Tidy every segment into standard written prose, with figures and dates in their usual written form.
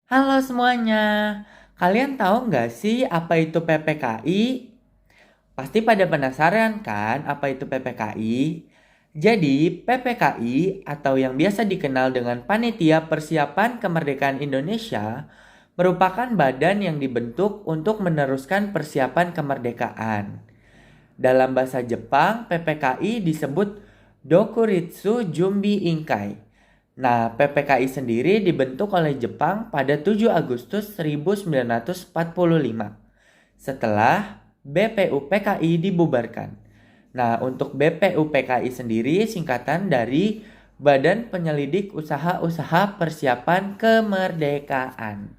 Halo semuanya, kalian tahu nggak sih apa itu PPKI? Pasti pada penasaran kan apa itu PPKI? Jadi PPKI atau yang biasa dikenal dengan Panitia Persiapan Kemerdekaan Indonesia merupakan badan yang dibentuk untuk meneruskan persiapan kemerdekaan. Dalam bahasa Jepang, PPKI disebut Dokuritsu Jumbi Inkai. Nah, PPKI sendiri dibentuk oleh Jepang pada 7 Agustus 1945 setelah BPUPKI dibubarkan. Nah, untuk BPUPKI sendiri singkatan dari Badan Penyelidik Usaha-Usaha Persiapan Kemerdekaan.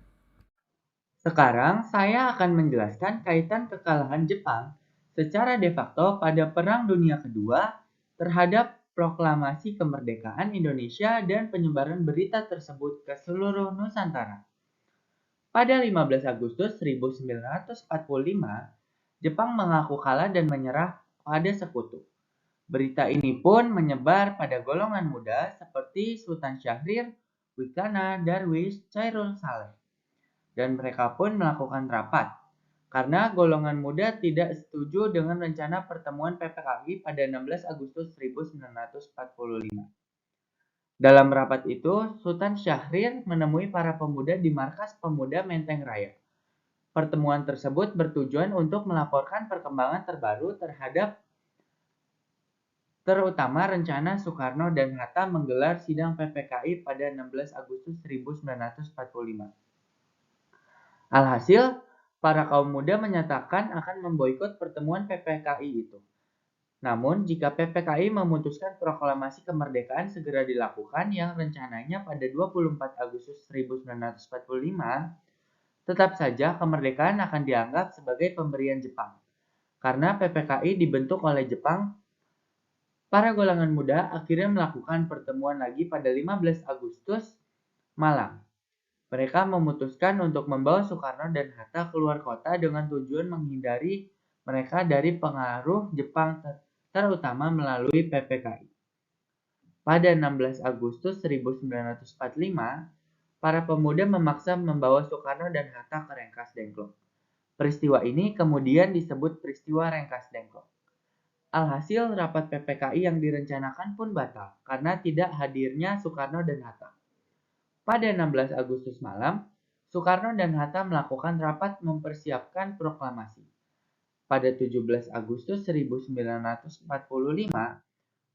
Sekarang saya akan menjelaskan kaitan kekalahan Jepang secara de facto pada Perang Dunia Kedua terhadap proklamasi kemerdekaan Indonesia dan penyebaran berita tersebut ke seluruh Nusantara. Pada 15 Agustus 1945, Jepang mengaku kalah dan menyerah pada sekutu. Berita ini pun menyebar pada golongan muda seperti Sultan Syahrir, Wikana, Darwis, Chairul Saleh. Dan mereka pun melakukan rapat karena golongan muda tidak setuju dengan rencana pertemuan PPKI pada 16 Agustus 1945. Dalam rapat itu, Sultan Syahrir menemui para pemuda di Markas Pemuda Menteng Raya. Pertemuan tersebut bertujuan untuk melaporkan perkembangan terbaru terutama rencana Soekarno dan Hatta menggelar sidang PPKI pada 16 Agustus 1945. Alhasil, para kaum muda menyatakan akan memboikot pertemuan PPKI itu. Namun, jika PPKI memutuskan proklamasi kemerdekaan segera dilakukan yang rencananya pada 24 Agustus 1945, tetap saja kemerdekaan akan dianggap sebagai pemberian Jepang. Karena PPKI dibentuk oleh Jepang, para golongan muda akhirnya melakukan pertemuan lagi pada 15 Agustus malam. Mereka memutuskan untuk membawa Soekarno dan Hatta keluar kota dengan tujuan menghindari mereka dari pengaruh Jepang terutama melalui PPKI. Pada 16 Agustus 1945, para pemuda memaksa membawa Soekarno dan Hatta ke Rengkas Dengklok. Peristiwa ini kemudian disebut peristiwa Rengkas Dengklok. Alhasil rapat PPKI yang direncanakan pun batal karena tidak hadirnya Soekarno dan Hatta. Pada 16 Agustus malam, Soekarno dan Hatta melakukan rapat mempersiapkan proklamasi. Pada 17 Agustus 1945,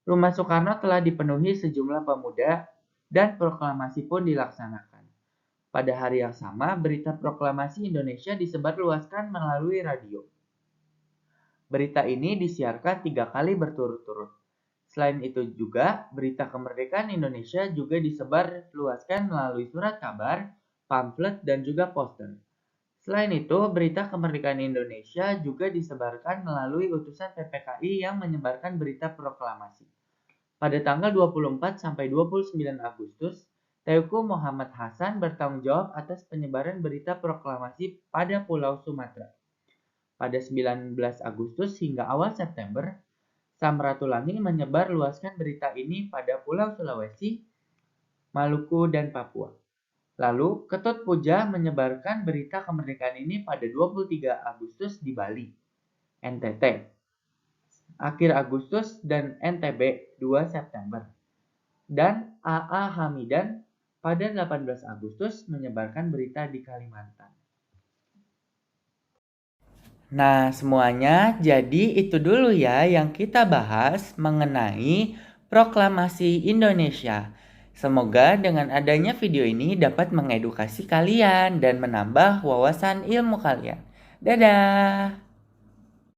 rumah Soekarno telah dipenuhi sejumlah pemuda dan proklamasi pun dilaksanakan. Pada hari yang sama, berita proklamasi Indonesia disebarluaskan melalui radio. Berita ini disiarkan 3 kali berturut-turut. Selain itu juga, berita kemerdekaan Indonesia juga disebarluaskan melalui surat kabar, pamflet, dan juga poster. Selain itu, berita kemerdekaan Indonesia juga disebarkan melalui utusan PPKI yang menyebarkan berita proklamasi. Pada tanggal 24 sampai 29 Agustus, Teuku Muhammad Hasan bertanggung jawab atas penyebaran berita proklamasi pada Pulau Sumatera. Pada 19 Agustus hingga awal September, Samratulangi menyebarluaskan berita ini pada Pulau Sulawesi, Maluku, dan Papua. Lalu, Ketut Puja menyebarkan berita kemerdekaan ini pada 23 Agustus di Bali, NTT, akhir Agustus, dan NTB 2 September. Dan AA Hamidan pada 18 Agustus menyebarkan berita di Kalimantan. Nah, semuanya, jadi itu dulu ya yang kita bahas mengenai Proklamasi Indonesia. Semoga dengan adanya video ini dapat mengedukasi kalian dan menambah wawasan ilmu kalian. Dadah!